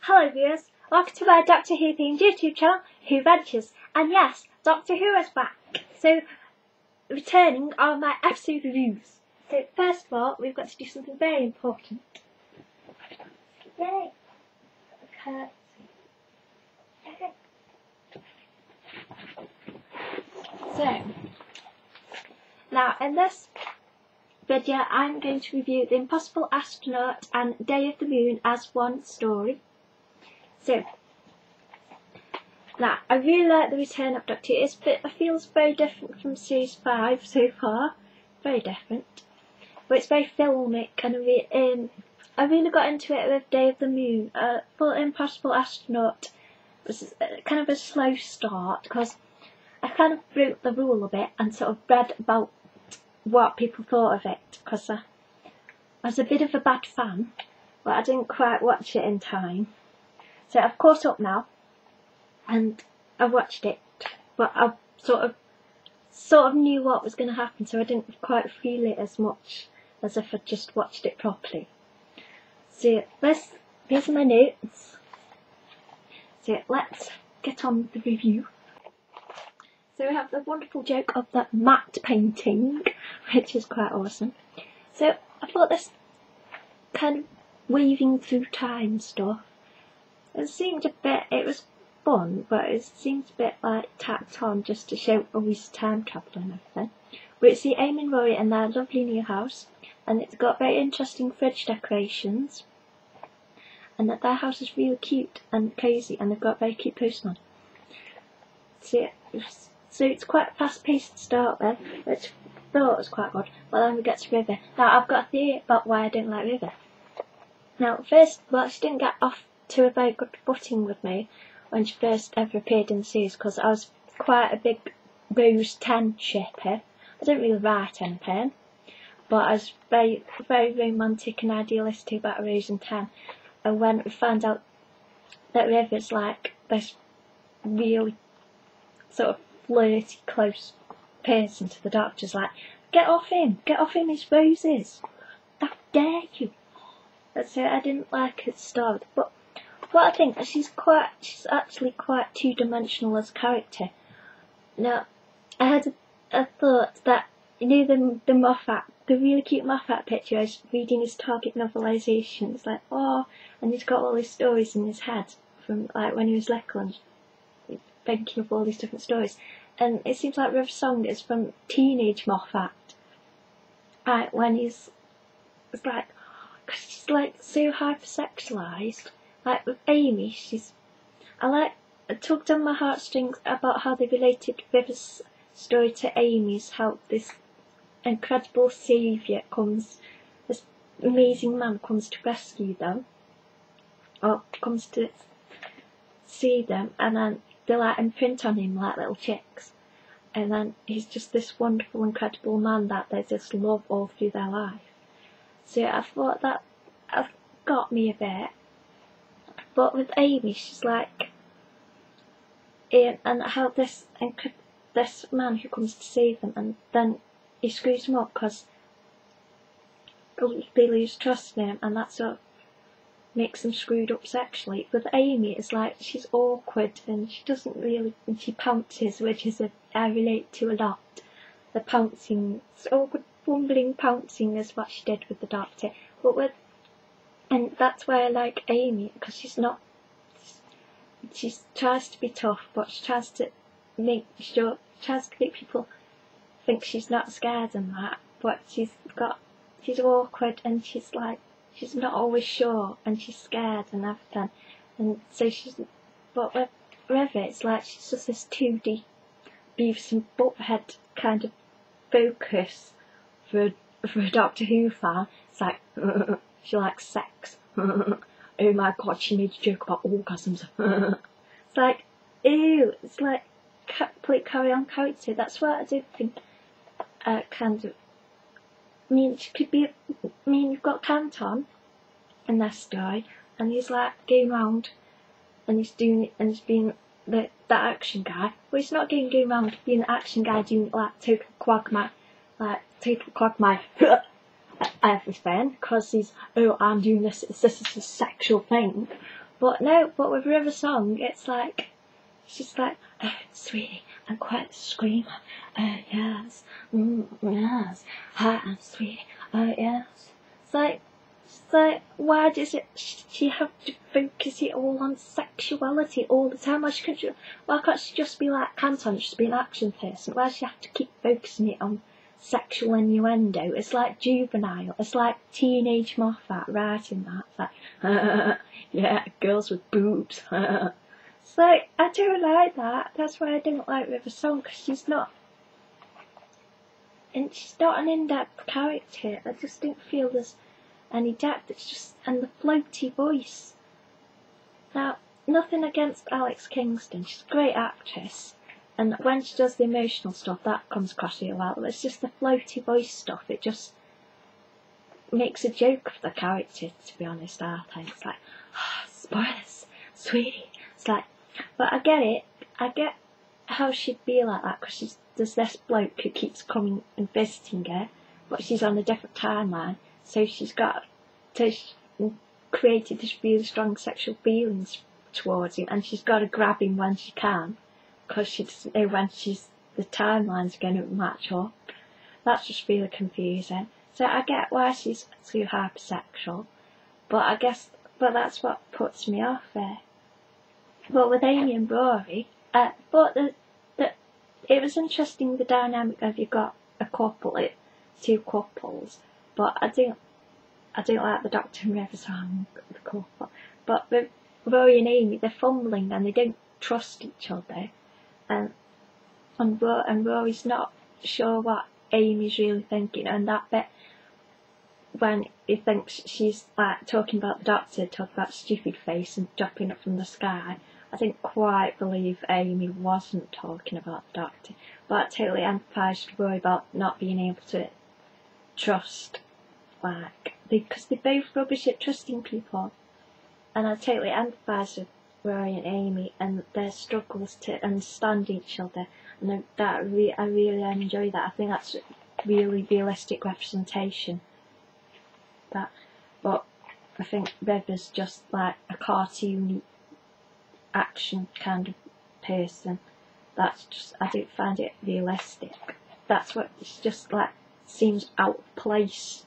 Hello viewers, welcome to my Doctor Who themed YouTube channel, Who Ventures. And yes, Doctor Who is back. So, returning are my episode reviews. So first of all, we've got to do something very important. Yay! Okay. So, now in this video I'm going to review The Impossible Astronaut and Day of the Moon as one story. So, now I really like the return of Doctor Who. It feels very different from series 5 so far, very different, but it's very filmic, and I really got into it with Day of the Moon. For Impossible Astronaut was kind of a slow start because I kind of broke the rule a bit and sort of read about what people thought of it, because I was a bit of a bad fan, but I didn't quite watch it in time. So I've caught up now, and I watched it, but I sort of knew what was going to happen, so I didn't quite feel it as much as if I just watched it properly. So these are my notes. So let's get on with the review. So we have the wonderful joke of the matte painting, which is quite awesome. So I thought this kind of weaving through time stuff, it was fun, but it seems a bit like tacked on just to show always time travel and everything. We see Amy and Rory in their lovely new house, and it's got very interesting fridge decorations, and that their house is really cute and cosy, and they've got a very cute postman. So it's quite a fast-paced to start with, which I thought was quite good, but then we get to River. Now I've got a theory about why I don't like River. Now first, she didn't get off to a very good footing with me when she first ever appeared in the series, because I was quite a big Rose 10 shipper. I didn't really write anything, but I was very, very romantic and idealistic about Rose and 10. And when we found out that River's like this really sort of flirty, close person to the Doctor's like, get off him, his roses, how dare you. So I didn't like her story, but what I think is she's actually quite two-dimensional as a character. Now, I had a thought that, you know, the Moffat, the really cute Moffat picture I was reading his Target novelisation, it's like, oh, and he's got all these stories in his head from like when he was little and thinking of all these different stories. And it seems like River's song is from teenage Moffat. Right, when it's like, cause she's like so hypersexualised. Like with Amy, I tugged on my heartstrings about how they related River's story to Amy's, how this incredible saviour this amazing man comes to rescue them, or comes to see them, and then they like imprint on him like little chicks, and then he's just this wonderful, incredible man that they just love all through their life. So I thought that got me a bit. But with Amy, she's like, and how this man who comes to save them, and then he screws them up because they lose trust in him, and that sort of makes them screwed up sexually. With Amy, it's like she's awkward and and she pounces, which I relate to a lot. The pouncing, it's awkward, fumbling pouncing is what she did with the Doctor. And that's why I like Amy, because she tries to be tough, but she tries to make people think she's not scared and that, but she's awkward, and she's not always sure, and she's scared and everything. And so but with River, it's like she's just this 2D Beavis and Butthead kind of focus for a Doctor Who fan. It's like, she likes sex. Oh my god, she made a joke about orgasms. It's like, ew, it's like complete carry-on character. That's what I do think, kind of. She could be, you've got Canton in this story, and he's like going round, and he's being that action guy. Well, he's not going around being an action guy doing like total quagmire everything, because he's, oh, I'm doing this is a sexual thing. But no, but with River Song, it's like, she's like, oh, sweetie, I'm quite the screamer. Oh, yes. Yes. Hi, I'm sweetie. Oh, yes. It's like, why does she have to focus it all on sexuality all the time? Why can't she just be like Canton, just be an action person? Why does she have to keep focusing it on sexual innuendo? It's like juvenile. It's like teenage Moffat writing that. It's like, yeah, girls with boobs. It's like, I don't like that. That's why I don't like River Song, because she's not an in-depth character. I just don't feel there's any depth. It's just, and the floaty voice. Now, nothing against Alex Kingston. She's a great actress, and when she does the emotional stuff, that comes across really well. But it's just the floaty voice stuff. It just makes a joke of the character, to be honest, I think. It's like, spoilers, sweetie. It's like, but I get it. I get how she'd be like that, because there's this bloke who keeps coming and visiting her, but she's on a different timeline, so she's created this really strong sexual feelings towards him, and she's got to grab him when she can, because she doesn't know when the timeline's going to match up. That's just really confusing. So I get why she's too hypersexual, but that's what puts me off there. But with Amy and Rory, I thought that it was interesting, the dynamic of you've got a couple, two couples, but I don't like the Doctor and River Song, the couple. But with Rory and Amy, they're fumbling and they don't trust each other, and Rory's not sure what Amy's really thinking, and that bit when he thinks she's like talking about the Doctor, talking about stupid face and dropping it from the sky, I didn't quite believe Amy wasn't talking about the Doctor, but I totally empathised with Rory about not being able to trust, like, because they're both rubbish at trusting people, and I totally empathise with Rory and Amy and their struggles to understand each other, and I really enjoy that. I think that's a really realistic representation. But I think River's just like a cartoony action kind of person. That's just, I don't find it realistic. That's what, it's just like, seems out of place.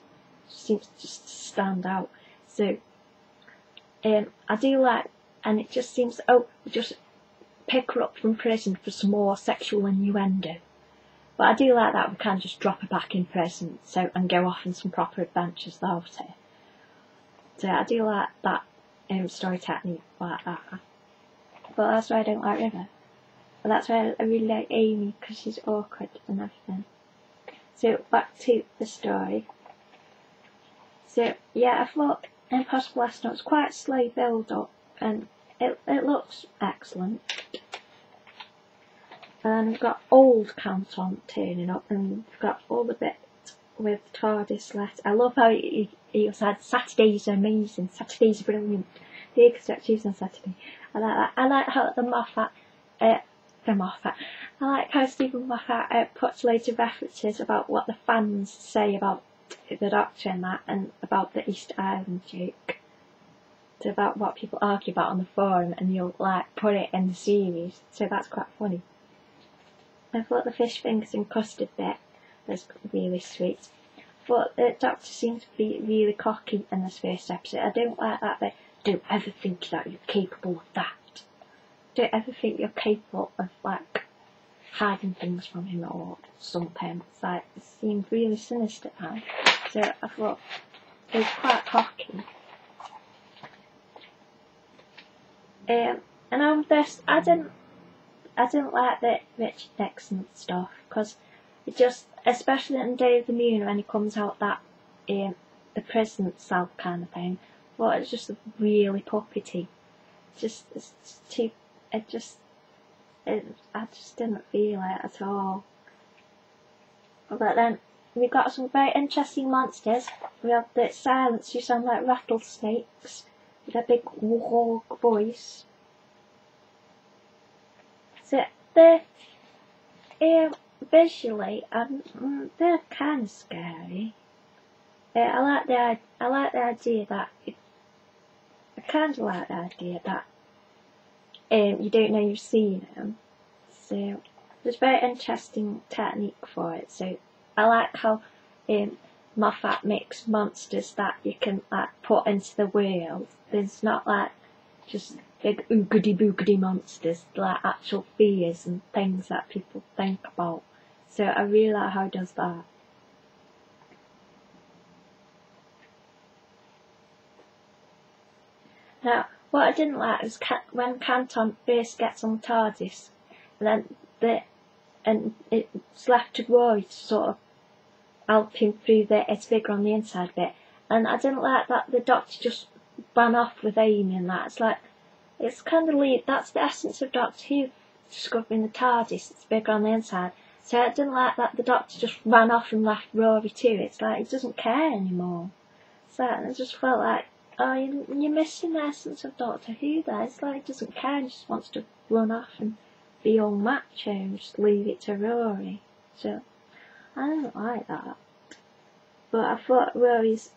Seems to just stand out. So I do like, and it just seems, just pick her up from prison for some more sexual innuendo. But I do like that we can just drop her back in prison, and go off on some proper adventures without her. So I do like that story technique like that. But that's why I don't like River. But that's why I really like Amy, because she's awkward and everything. So back to the story. So yeah, I thought Impossible Astronaut was quite a slow build up, and it looks excellent. And we've got old Canton turning up, and we've got all the bit with Tardis left. I love how he said Saturdays are amazing, Saturdays are brilliant. The Tuesdays on Saturday. I like that. I like how I like how Stephen Moffat puts loads of references about what the fans say about the Doctor and that, and about the Easter Island joke. So about what people argue about on the forum, and you'll like put it in the series. So that's quite funny. I thought the fish fingers and custard bit was really sweet. But the Doctor seems to be really cocky in this first episode. I don't like that bit. Don't ever think that you're capable of that. Don't ever think you're capable of like hiding things from him or something. It's like, it seemed really sinister now. So I thought it was quite cocky. And on this, I didn't like the Richard Nixon stuff, because it just, especially on Day of the Moon when he comes out that the prison cell kind of thing, well, it's just really puppety. I just didn't feel it at all. But then we got some very interesting monsters. We have the silence who sound like rattlesnakes with a big warg voice. So they're visually, they're kind of scary. I like the idea that a kind of like the idea that you don't know you've seen them. So there's a very interesting technique for it. So I like how Moffat makes monsters that you can like put into the world. There's not like just big oogity boogity monsters, like actual fears and things that people think about. So I really like how he does that. Now, what I didn't like was when Canton first gets on Tardis, and then it's left to Rory to sort of help him through it's bigger on the inside bit. And I didn't like that the Doctor just ran off with Amy and that. It's like, it's kind of that's the essence of Doctor Who, discovering the TARDIS, it's bigger on the inside. So I didn't like that the Doctor just ran off and left Rory too. It's like, he doesn't care anymore. So I just felt like, oh, you're missing the essence of Doctor Who there. It's like, he doesn't care, he just wants to run off and be all macho and just leave it to Rory. So I don't like that. But I thought Rory's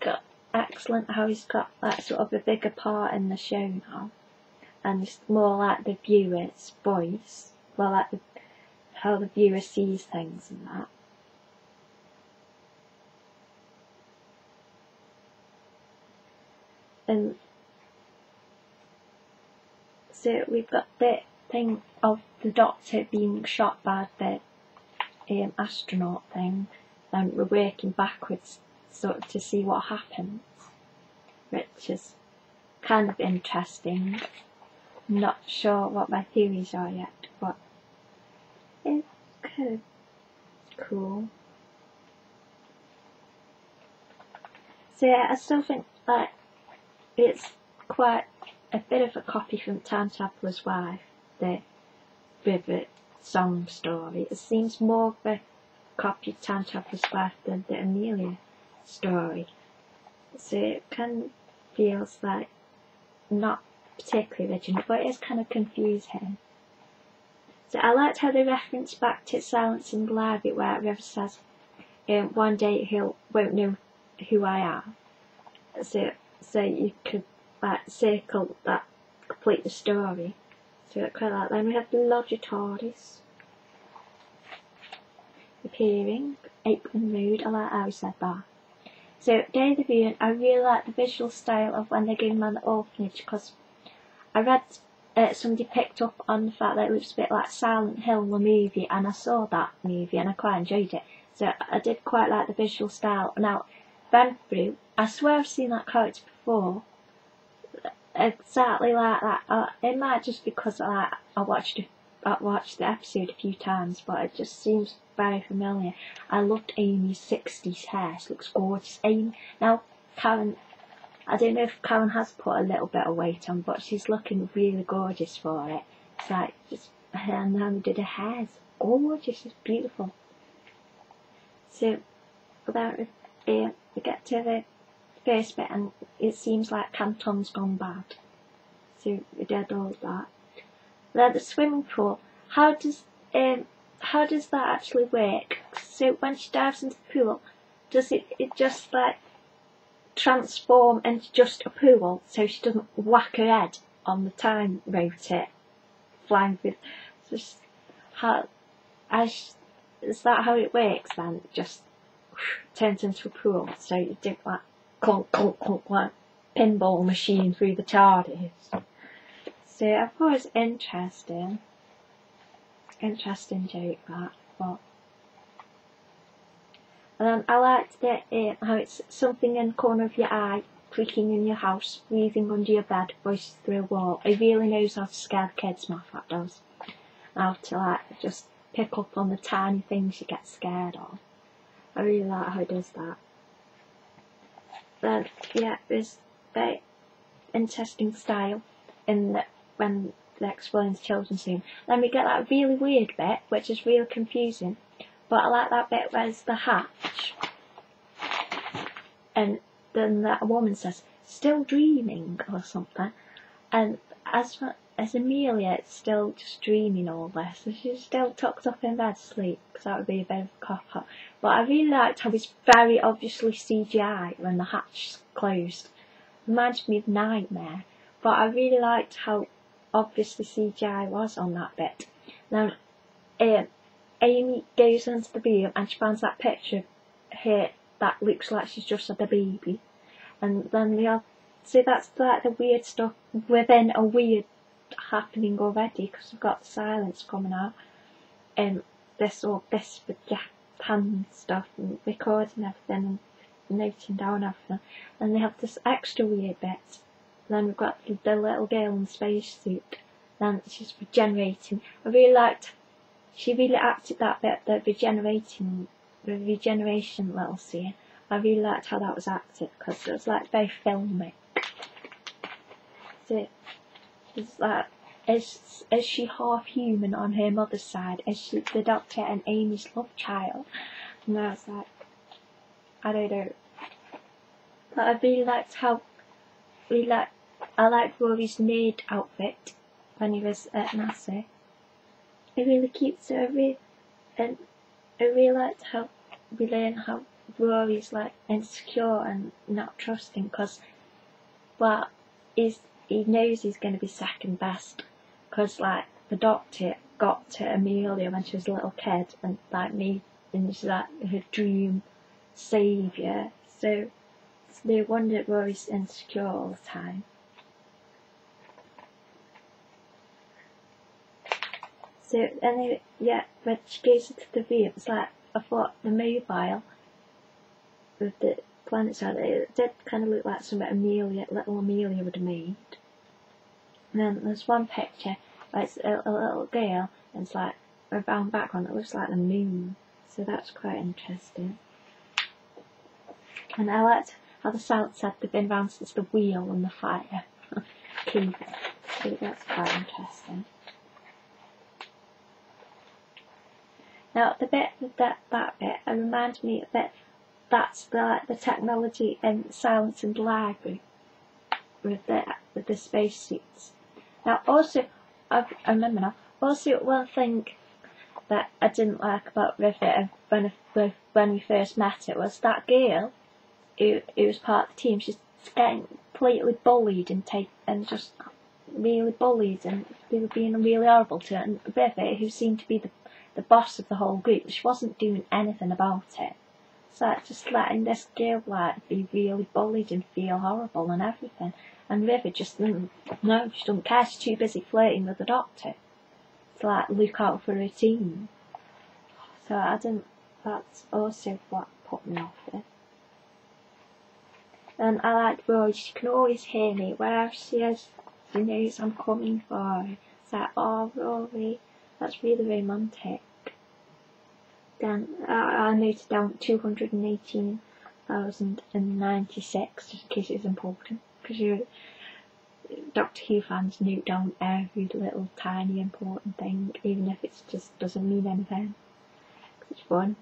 got excellent how he's got like sort of a bigger part in the show now, and it's more like the viewer's voice, well, like how the viewer sees things and that. And so we've got the thing of the Doctor being shot by the astronaut thing, and we're working backwards sort of to see what happens, which is kind of interesting. I'm not sure what my theories are yet, but it's kind of cool. So yeah, I still think like it's quite a bit of a copy from Time Traveller's Wife, the River Song story. It seems more of a copy of Time Traveller's Wife than the Amelia story. So it kind of feels like not particularly original, but it is kind of confusing. So I liked how they reference back to Silence in the Library, where River says, one day he won't know who I am. So you could like circle that, complete the story. So I quite like that. Then we have the Lodger Tardis appearing, Apron Road. I like how he said that. So Day of the Viewing, I really like the visual style of when they're going around the orphanage, because I read somebody picked up on the fact that it looks a bit like Silent Hill, the movie, and I saw that movie and I quite enjoyed it. So I did quite like the visual style. Now, Renfrew, I swear I've seen that character before, exactly like that. It might just because I watched the episode a few times, but it just seems very familiar. I loved Amy's 60s hair. She looks gorgeous. Amy, now Karen, I don't know if Karen has put a little bit of weight on, but she's looking really gorgeous for it. It's like, just, and then did her hair. It's gorgeous. It's beautiful. So then we get to the first bit, and it seems like Canton's gone bad. So we did all that. Then the swimming pool. How does that actually work? So when she dives into the pool, does it just like transform into just a pool, so she doesn't whack her head on the time rotor flying through? Just is that how it works then? It just turns into a pool, so you do like clunk clunk clunk like pinball machine through the TARDIS. So I thought it was interesting joke that. But and then I liked how it's something in the corner of your eye, creaking in your house, breathing under your bed, voices through a wall. He really knows how to scare the kids, Moffat does. How to like just pick up on the tiny things you get scared of. I really like how he does that. Then yeah, there's very interesting style in when they explain the children's room. Then we get that really weird bit, which is really confusing. But I like that bit where it's the hatch, and then that woman says, "Still dreaming" or something. And as Amelia, it's still just dreaming all this. So she's still tucked up in bed asleep, because that would be a bit of a cop-out. But I really liked how it's very obviously CGI when the hatch's closed. reminded me of Nightmare, but I really liked how obvious the CGI was on that bit. Then Amy goes into the room and she finds that picture of her that looks like she's just had a baby, and then see that's like the weird stuff within a weird happening already, because we've got silence coming out, and this with your hand stuff and recording everything and noting down everything, and they have this extra weird bit. Then we've got the little girl in the spacesuit, then she's regenerating. I really liked, she really acted that bit, the regeneration little scene. I really liked how that was acted, because it was like very filmic. So it's like, is she half human on her mother's side? Is she the Doctor and Amy's love child? And I was like, I don't know. But I really liked how I liked Rory's nerd outfit when he was at NASA. It really cute. So I really liked how we learn how Rory's like insecure and not trusting, because he knows he's going to be second best, because like the Doctor got to Amelia when she was a little kid and like made and she's like her dream saviour. So no wonder Rory's insecure all the time. So anyway, yeah, when she goes into the room, it's like, I thought the mobile with the planets on it did kind of look like something little Amelia would have made. And then there's one picture where it's a little girl and it's like a round background that looks like the moon. So that's quite interesting. And I liked how the sound said they've been around since the wheel and the fire. So that's quite interesting. Now the bit with that bit, it reminds me a bit, that's the technology in Silence in the Library with the spacesuits. Now also, I remember now, also one thing that I didn't like about Rivet when we first met it was that girl who was part of the team. She's getting completely bullied and just really bullied, and they were being really horrible to her. And Rivet, who seemed to be the boss of the whole group, she wasn't doing anything about it. So like, just letting this girl like be really bullied and feel horrible and everything. And River just no, she doesn't care. She's too busy flirting with the Doctor to like look out for her team. So I didn't. That's also what put me off it. And I like Rory. She can always hear me wherever she is. She knows I'm coming for her. It's like, oh Rory, that's really romantic. Then I noted down 218,096 just in case it's important, because Doctor Who fans note down every little tiny important thing, even if it just doesn't mean anything. It's fun.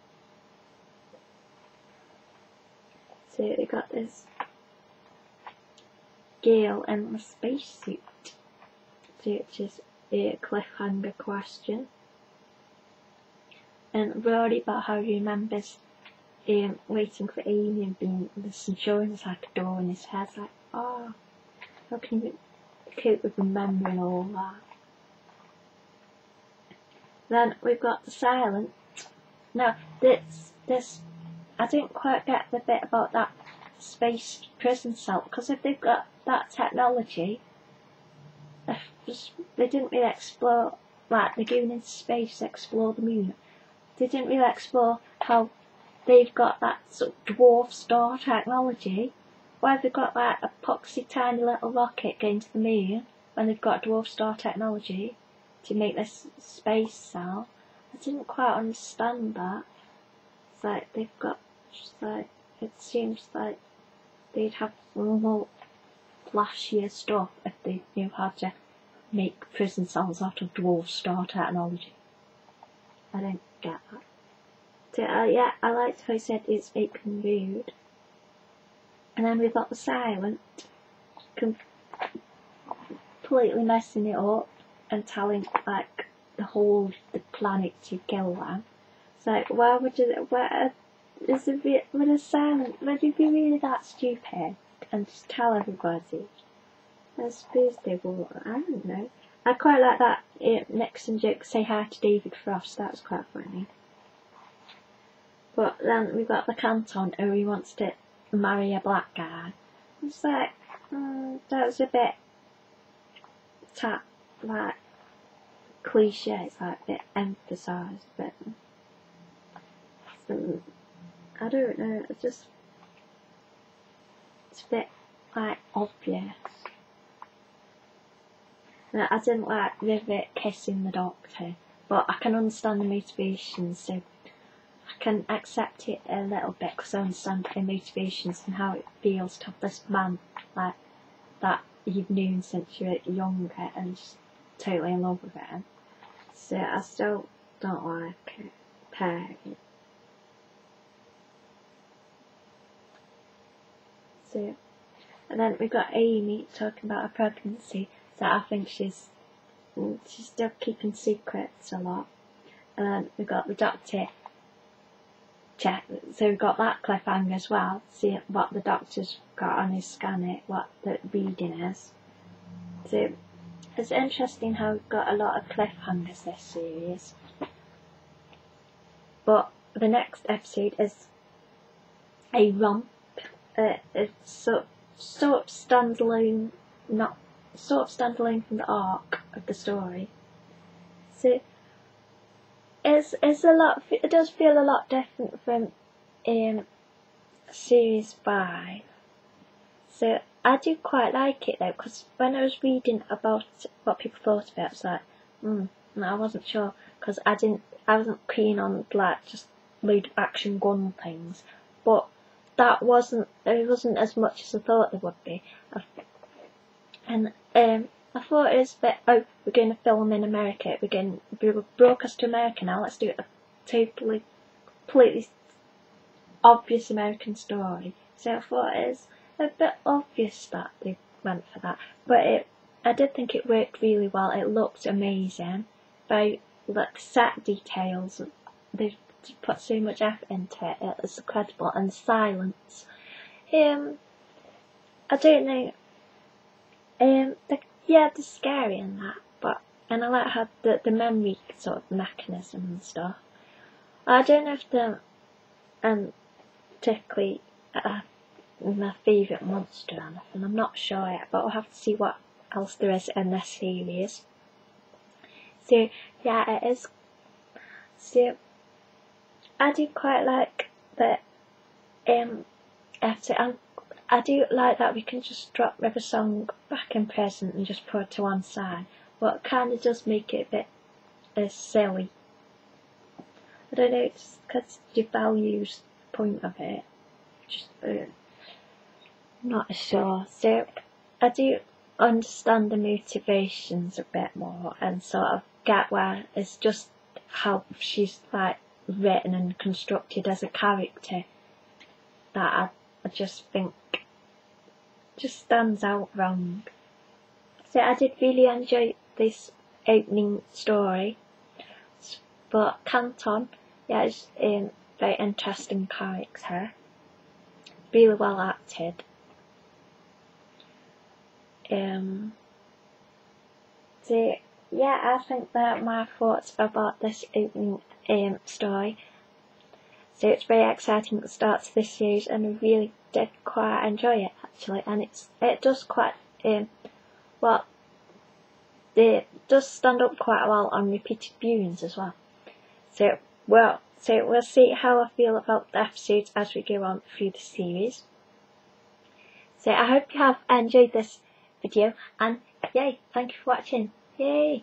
So we got this girl in the spacesuit, which is a cliffhanger question. And Rory about how he remembers waiting for Amy and being this insurance like a door in his head. Like, oh, how can you cope with remembering all that? Then we've got the silence. Now this I didn't quite get the bit about that space prison cell, because if they've got that technology, they didn't really explore, like they're going into space to explore the moon. They didn't really explore how they've got that sort of dwarf star technology, where they've got like a poxy tiny little rocket going to the moon when they've got dwarf star technology to make this space cell. I didn't quite understand that. It's like they've got, just like, it seems like they'd have more flashier stuff if they knew how to make prison cells out of dwarf star technology. I don't get that. So yeah, I liked how he said it's open rude. And then we've got the silent, completely messing it up and telling like the planet to kill them. It's like, why would you? Would a silent? Would you be really that stupid? and just tell everybody. I suppose they will. I don't know. I quite like that Nixon joke, say hi to David Frost. That was quite funny. But then we've got the Canton who he wants to marry a black guy. It's like, that was a bit like cliche. It's like a bit emphasised, but I don't know. It's a bit like obvious. No, I didn't like Rivet kissing the Doctor, but I can understand the motivations, so I can accept it a little bit because I understand the motivations and how it feels to have this man like that you've known since you were younger and just totally in love with him. So I still don't like it. Pairing. So, and then we've got Amy talking about her pregnancy. So I think she's still keeping secrets a lot. And then we've got the Doctor check. So we've got that cliffhanger as well. See what the Doctor's got on his scanner, what the reading is. So it's interesting how we've got a lot of cliffhangers this series. But the next episode is a romp. It's sort of standalone, not sort of standalone from the arc of the story. So it's a lot. It does feel a lot different from series 5. So I do quite like it though, because when I was reading about what people thought of it, I was like, I wasn't sure, because I wasn't keen on like just load of action gun things, but it wasn't as much as I thought there would be. And I thought it was a bit, we're going to film in America, we're going to broadcast to America now, let's do it a totally, completely obvious American story. So I thought it was a bit obvious that they went for that, but I did think it worked really well. It looked amazing. By like set details, they've put so much effort into it. It's incredible, and silence. I don't know. They're scary and that, and I like how the memory sort of mechanism and stuff. I don't know if they're particularly my favourite monster or anything. I'm not sure yet, but we'll have to see what else there is in this series. So yeah, it is. So I do quite like the episode. I do like that we can just drop River Song back in present and just put it to one side. But it kind of does make it a bit silly. I don't know, it's because you values the point of it. Just not sure. So I do understand the motivations a bit more and sort of get where it's just how she's like written and constructed as a character that I just think just stands out wrong. So I did really enjoy this opening story. But Canton, yeah, is a very interesting character. Really well acted. So yeah, I think that my thoughts about this opening story. So it's very exciting at the start of this series, and I really did quite enjoy it actually. And it does quite it does stand up quite well on repeated viewings as well. So we'll see how I feel about the episodes as we go on through the series. So I hope you have enjoyed this video, and yay, thank you for watching. Yay!